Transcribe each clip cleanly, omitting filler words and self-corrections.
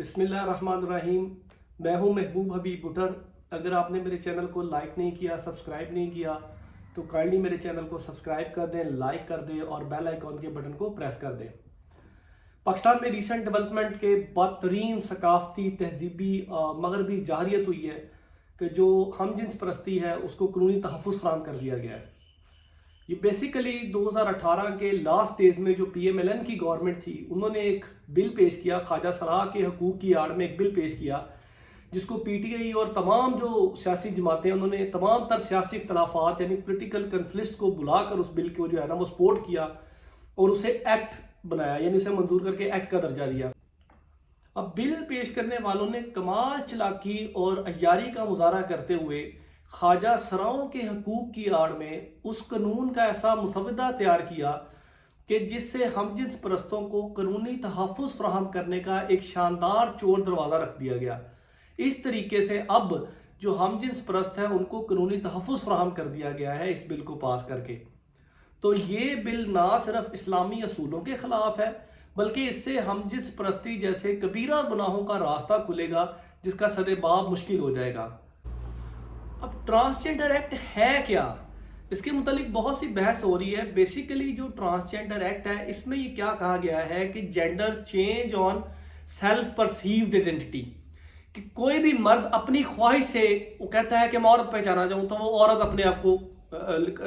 बिस्मिल्लाहिर्रहमानिर्रहीम। मैं हूं महबूब हबीब बुटर। अगर आपने मेरे चैनल को लाइक नहीं किया, सब्सक्राइब नहीं किया तो काइंडली मेरे चैनल को सब्सक्राइब कर दें, लाइक कर दें और बेल आइकॉन के बटन को प्रेस कर दें। पाकिस्तान में रीसेंट डेवलपमेंट के बदतरीन सकाफती तहजीबी मगरबी जाहरियत हुई है कि जो हम जिन्स परस्ती है उसको कानूनी तहफ़्फ़ुज़ फराहम कर दिया गया है। ये बेसिकली 2018 के लास्ट डेज में जो PMLN की गवर्नमेंट थी उन्होंने एक बिल पेश किया, ख्वाजा सराह के हकूक़ की आड़ में एक बिल पेश किया जिसको PTI और तमाम जो सियासी जमातें उन्होंने तमाम तर सियासी इख्तलाफात यानी पोलिटिकल कन्फ्लिक्ट्स को बुलाकर उस बिल को जो है ना वो सपोर्ट किया और उसे एक्ट बनाया, यानी उसे मंजूर करके एक्ट का दर्जा दिया। अब बिल पेश करने वालों ने कमाल चालाकी और अय्यारी का मुजाहरा करते हुए ख्वाजा सराओं के हकूक़ की आड़ में उस कानून का ऐसा मुसवदा तैयार किया कि जिससे हम जिन्स परस्तों को कानूनी तहफ़्फ़ुज़ फराहम करने का एक शानदार चोर दरवाज़ा रख दिया गया। इस तरीके से अब जो हम जिन्स परस्त है उनको कानूनी तहफ़्फ़ुज़ फराहम कर दिया गया है इस बिल को पास करके। तो ये बिल ना सिर्फ इस्लामी असूलों के ख़िलाफ़ है बल्कि इससे हम जिन्स परस्ती जैसे कबीरा गुनाहों का रास्ता खुलेगा जिसका सदेबाब मुश्किल हो जाएगा। अब ट्रांसजेंडर एक्ट है क्या, इसके मुतालिक बहुत सी बहस हो रही है। बेसिकली जो ट्रांसजेंडर एक्ट है इसमें ये क्या कहा गया है कि gender change on self perceived identity, कि कोई भी मर्द अपनी ख्वाहिश से वो कहता है कि मैं औरत पहचाना जाऊँ तो वो औरत अपने आप को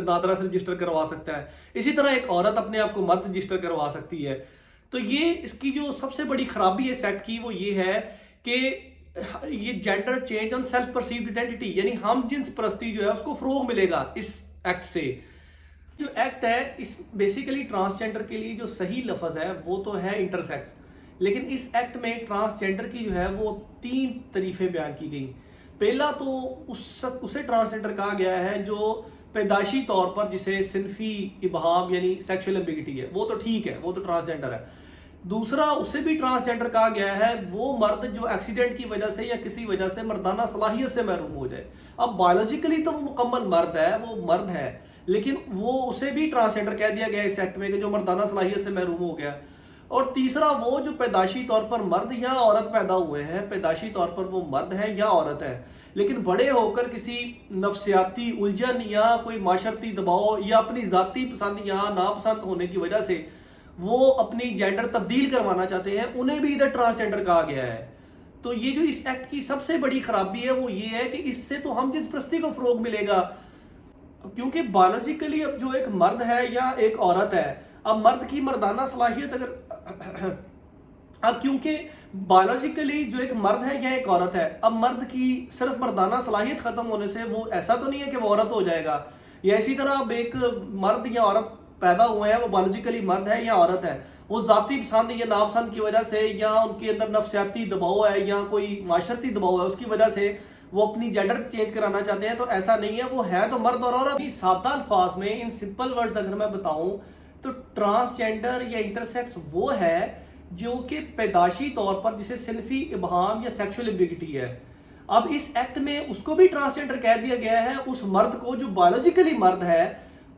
नादरा से रजिस्टर करवा सकता है। इसी तरह एक औरत अपने आप को मर्द रजिस्टर करवा सकती है। तो ये इसकी जो सबसे बड़ी खराबी है इस एक्ट की वो ये है कि ये gender change on self perceived identity यानी हम जिन्स परस्ती जो है उसको फरोग मिलेगा इस एक्ट से। जो एक्ट है इस बेसिकली ट्रांसजेंडर के लिए जो सही लफ्ज़ है वो तो है इंटरसेक्स, लेकिन इस एक्ट में ट्रांसजेंडर की जो है वो 3 तरीफें बयान की गई। पहला तो उसे ट्रांसजेंडर कहा गया है जो पैदाशी तौर पर जिसे सिनफी इबहाम यानी सेक्सुअल एम्बिगिटी है, वो तो ठीक है, वो तो ट्रांसजेंडर है। दूसरा उसे भी ट्रांसजेंडर कहा गया है वो मर्द जो एक्सीडेंट की वजह से या किसी वजह से मर्दाना सलाहियत से महरूम हो जाए। अब बायोलॉजिकली तो वो मुकम्मल मर्द है, वो मर्द है, लेकिन वो उसे भी ट्रांसजेंडर कह दिया गया इस एक्ट में कि जो मर्दाना सलाहियत से महरूम हो गया। और तीसरा वो जो पैदाशी तौर पर मर्द या औरत पैदा हुए हैं, पैदाशी तौर पर वो मर्द है या औरत है, लेकिन बड़े होकर किसी नफ्सियाती उलझन या कोई माशरती दबाव या अपनी ज़ाती पसंद या नापसंद होने की वजह से वो अपनी जेंडर तब्दील करवाना चाहते हैं, उन्हें भी इधर ट्रांसजेंडर कहा गया है। तो ये जो इस एक्ट की सबसे बड़ी खराबी है वो ये है कि इससे तो हम जिस परस्ती को फरोग मिलेगा, क्योंकि बायोलॉजिकली अब जो एक मर्द है या एक औरत है, अब मर्द की मर्दाना सलाहियत अगर अब क्योंकि बायोलॉजिकली जो एक मर्द है या एक औरत है, अब मर्द की सिर्फ मर्दाना सलाहियत खत्म होने से वो ऐसा तो नहीं है कि वो औरत हो जाएगा। या इसी तरह अब एक मर्द या औरत पैदा हुए हैं, वो बायोलॉजिकली मर्द है या औरत है, वो जाती पसंद या नापसंद की वजह से या उनके अंदर नफ्सियाती दबाव है या कोई माशरती दबाव है उसकी वजह से वो अपनी जेंडर चेंज कराना चाहते हैं, तो ऐसा नहीं है, वो है तो मर्द और औरत। सादा अल्फाज में इन सिंपल वर्ड्स अगर मैं बताऊं तो ट्रांसजेंडर या इंटरसेक्स वो है जो कि पैदाशी तौर पर जिसे सिनफी इबहाम या सेक्सुअल एम्बिगिटी है। अब इस एक्ट में उसको भी ट्रांसजेंडर कह दिया गया है, उस मर्द को जो बायोलॉजिकली मर्द है,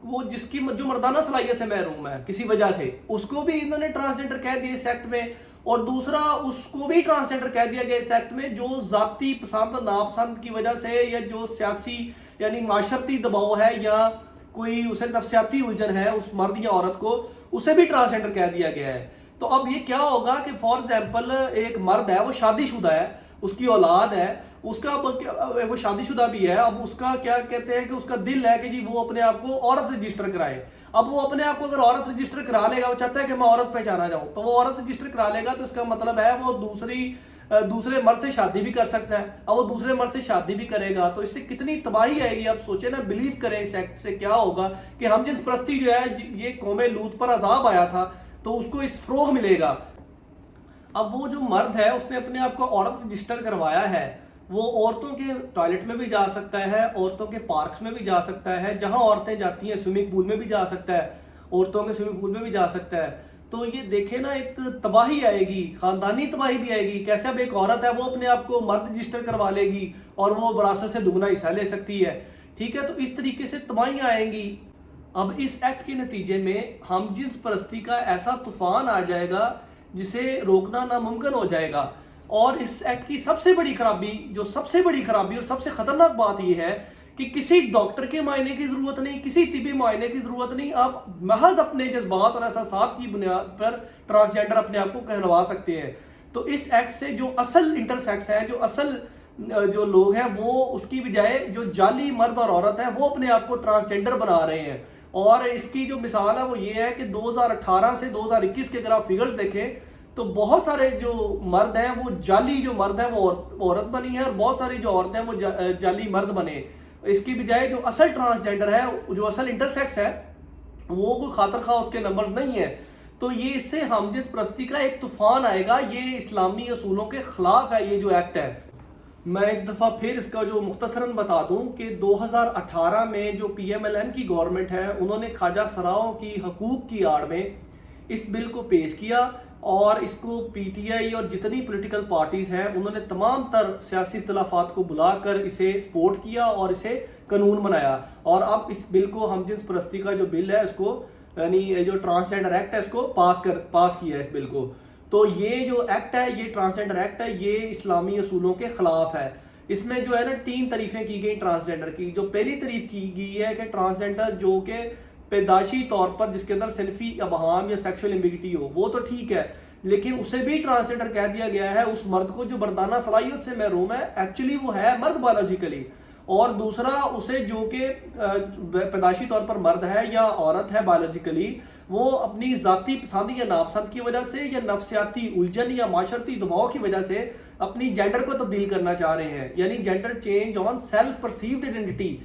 वो जिसकी जो मर्दाना सलाहियत से महरूम है किसी वजह से, उसको भी इन्होंने ट्रांसजेंडर कह दिया इस एक्ट में। और दूसरा उसको भी ट्रांसजेंडर कह दिया गया इस एक्ट में जो जाती पसंद नापसंद की वजह से या जो सियासी यानी माशरती दबाव है या कोई उसे नफ्सियाती उलझन है उस मर्द या औरत को, उसे भी ट्रांसजेंडर कह दिया गया है। तो अब ये क्या होगा कि फॉर एग्जाम्पल एक मर्द है, वो शादीशुदा है, उसकी औलाद है, उसका वो शादीशुदा भी है, अब उसका क्या कहते हैं कि उसका दिल है कि जी वो अपने आप को औरत रजिस्टर कराए। अब वो अपने आप को अगर औरत रजिस्टर करा लेगा, वो चाहता है कि मैं औरत पहचाना जाऊं, तो वो औरत रजिस्टर करा लेगा, तो इसका मतलब है वो दूसरे मर्द से शादी भी कर सकता है। अब वो दूसरे मर्द से शादी भी करेगा तो इससे कितनी तबाही आएगी। अब सोचे ना, बिलीव करें इस एक्ट से क्या होगा कि हम जिन्स परस्ती जो है, ये कौमे लूत पर अजाब आया था तो उसको इस फरोग मिलेगा। अब वो जो मर्द है उसने अपने आप को औरत रजिस्टर करवाया है, वो औरतों के टॉयलेट में भी जा सकता है, औरतों के पार्क्स में भी जा सकता है, जहां औरतें जाती हैं स्विमिंग पूल में भी जा सकता है, औरतों के स्विमिंग पूल में भी जा सकता है। तो ये देखे ना, एक तबाही आएगी, खानदानी तबाही भी आएगी। कैसे अब एक औरत है वो अपने आप को मर्द रजिस्टर करवा लेगी और वो विरासत से दुगना हिस्सा ले सकती है, ठीक है। तो इस तरीके से तबाहियां आएंगी। अब इस एक्ट के नतीजे में हम जिन्स परस्ती का ऐसा तूफान आ जाएगा जिसे रोकना नामुमकिन हो जाएगा। اور اس ایکٹ کی سب سے بڑی خرابی اور سب سے خطرناک بات یہ ہے کہ کسی ڈاکٹر کے معائنے کی ضرورت نہیں، کسی طبی معائنے کی ضرورت نہیں، آپ محض اپنے جذبات اور احساسات کی بنیاد پر ٹرانسجینڈر اپنے آپ کو کہلوا سکتے ہیں۔ تو اس ایکٹ سے جو اصل انٹرسیکس ہے، جو اصل جو لوگ ہیں، وہ اس کی بجائے جو جعلی مرد اور عورت ہیں وہ اپنے آپ کو ٹرانسجینڈر بنا رہے ہیں۔ اور اس کی جو مثال ہے وہ یہ ہے کہ 2018 سے 2021 کے اگر آپ فگرز دیکھیں تو بہت سارے جو مرد ہیں وہ جعلی جو مرد ہیں وہ عورت بنی ہے، اور بہت ساری جو عورتیں ہیں وہ جعلی مرد بنے۔ اس کی بجائے جو اصل ٹرانسجینڈر ہے، جو اصل انٹرسیکس ہے، وہ کوئی خاطر خواہ اس کے نمبرز نہیں ہے۔ تو یہ اس سے ہم جنس پرستی کا ایک طوفان آئے گا، یہ اسلامی اصولوں کے خلاف ہے یہ جو ایکٹ ہے۔ میں ایک دفعہ پھر اس کا جو مختصراً بتا دوں کہ 2018 میں جو پی ایم ایل این کی گورنمنٹ ہے، انہوں نے خواجہ سراؤں کی حقوق کی آڑ میں اس بل کو پیش کیا، اور اس کو پی ٹی آئی اور جتنی پولیٹیکل پارٹیز ہیں انہوں نے تمام تر سیاسی اختلافات کو بلا کر اسے سپورٹ کیا اور اسے قانون بنایا۔ اور اب اس بل کو ہم جنس پرستی کا جو بل ہے اس کو، یعنی جو ٹرانسجینڈر ایکٹ ہے، اس کو پاس کیا ہے اس بل کو۔ تو یہ جو ایکٹ ہے، یہ ٹرانسجینڈر ایکٹ ہے، یہ اسلامی اصولوں کے خلاف ہے۔ اس میں جو ہے نا 3 تعریفیں کی گئی ٹرانسجینڈر کی۔ جو پہلی تعریف کی گئی ہے کہ ٹرانسجینڈر جو کہ پیدائشی طور پر جس کے اندر صنفی ابہام یا سیکشول ایمبیگوٹی ہو، وہ تو ٹھیک ہے، لیکن اسے بھی ٹرانسجینڈر کہہ دیا گیا ہے اس مرد کو جو مردانہ صلاحیت سے محروم ہے، ایکچولی وہ ہے مرد بایولوجیکلی۔ اور دوسرا، اسے جو کہ پیدائشی طور پر مرد ہے یا عورت ہے بایولوجیکلی، وہ اپنی ذاتی پسند یا ناپسند کی وجہ سے یا نفسیاتی الجھن یا معاشرتی دباؤ کی وجہ سے اپنی جینڈر کو تبدیل کرنا چاہ رہے ہیں، یعنی gender change on self perceived identity.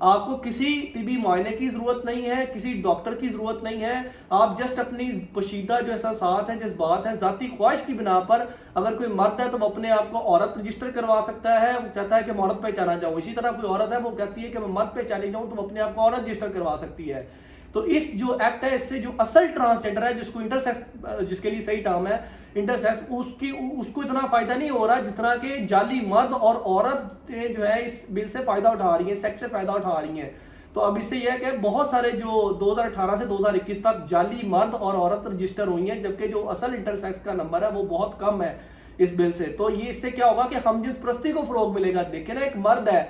آپ کو کسی طبی معائنے کی ضرورت نہیں ہے، کسی ڈاکٹر کی ضرورت نہیں ہے، آپ جسٹ اپنی پوشیدہ جو احساسات ہیں، جذبات ہیں، ذاتی خواہش کی بنا پر اگر کوئی مرد ہے تو وہ اپنے آپ کو عورت رجسٹر کروا سکتا ہے، وہ چاہتا ہے کہ میں عورت پہچانا جاؤں۔ اسی طرح کوئی عورت ہے وہ کہتی ہے کہ میں مرد پہچانی جاؤں تو وہ اپنے آپ کو عورت رجسٹر کروا سکتی ہے۔ تو اس جو ایکٹ ہے، اس سے جو اصل ٹرانسجینڈر ہے، جس کو انٹرسیکس، جس کے لیے صحیح ٹرم ہے انٹرسیکس، اس کو اتنا فائدہ نہیں ہو رہا جتنا کہ جعلی مرد اور عورت جو ہے اس بل سے فائدہ اٹھا رہی ہیں، سیکس سے فائدہ اٹھا رہی ہیں۔ تو اب اس سے یہ ہے کہ بہت سارے جو 2018 سے 2021 تک جعلی مرد اور عورت رجسٹر ہوئی ہیں، جبکہ جو اصل انٹرسیکس کا نمبر ہے وہ بہت کم ہے اس بل سے۔ تو یہ اس سے کیا ہوگا کہ ہم جنس پرستی کو فروغ ملے گا۔ دیکھیں نا، ایک مرد ہے،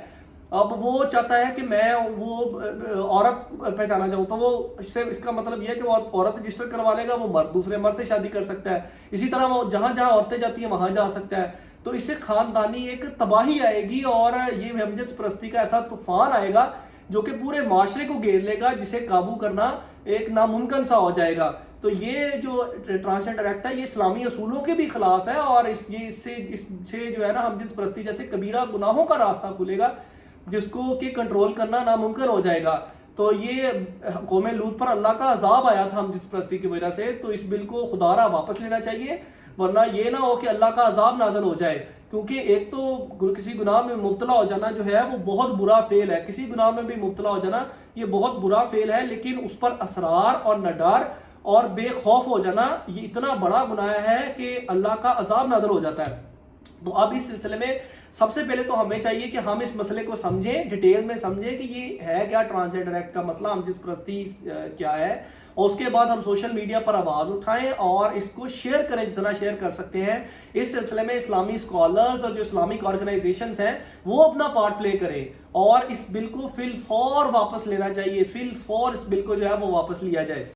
اب وہ چاہتا ہے کہ میں وہ عورت پہچانا جاؤں، تو وہ اس کا مطلب یہ ہے کہ وہ عورت رجسٹر کروا لے گا، وہ مرد دوسرے مرد سے شادی کر سکتا ہے۔ اسی طرح وہ جہاں جہاں عورتیں جاتی ہیں وہاں جا سکتا ہے۔ تو اس سے خاندانی ایک تباہی آئے گی، اور یہ ہم جنس پرستی کا ایسا طوفان آئے گا جو کہ پورے معاشرے کو گھیر لے گا، جسے قابو کرنا ایک ناممکن سا ہو جائے گا۔ تو یہ جو ٹرانسجینڈر ایکٹ ہے، یہ اسلامی اصولوں کے بھی خلاف ہے، اور اس سے جو ہے نا ہم جنس پرستی جیسے کبیرہ گناہوں کا راستہ کھلے گا، جس کو کہ کنٹرول کرنا ناممکن ہو جائے گا۔ تو یہ قوم لوط پر اللہ کا عذاب آیا تھا ہم جنس پرستی کی وجہ سے، تو اس بل کو خدا را واپس لینا چاہیے، ورنہ یہ نہ ہو کہ اللہ کا عذاب نازل ہو جائے۔ کیونکہ ایک تو کسی گناہ میں مبتلا ہو جانا جو ہے وہ بہت برا فعل ہے، کسی گناہ میں بھی مبتلا ہو جانا یہ بہت برا فعل ہے، لیکن اس پر اصرار اور نڈار اور بے خوف ہو جانا یہ اتنا بڑا گناہ ہے کہ اللہ کا عذاب نازل ہو جاتا ہے۔ تو اب اس سلسلے میں سب سے پہلے تو ہمیں چاہیے کہ ہم اس مسئلے کو سمجھیں، ڈیٹیل میں سمجھیں کہ یہ ہے کیا ٹرانسجینڈر ایکٹ کا مسئلہ، ہم جنس پرستی کیا ہے، اور اس کے بعد ہم سوشل میڈیا پر آواز اٹھائیں اور اس کو شیئر کریں جتنا شیئر کر سکتے ہیں۔ اس سلسلے میں اسلامی اسکالرز اور جو اسلامک آرگنائزیشنز ہیں وہ اپنا پارٹ پلے کریں، اور اس بل کو فی الفور واپس لینا چاہیے، فی الفور اس بل کو جو ہے وہ واپس لیا جائے۔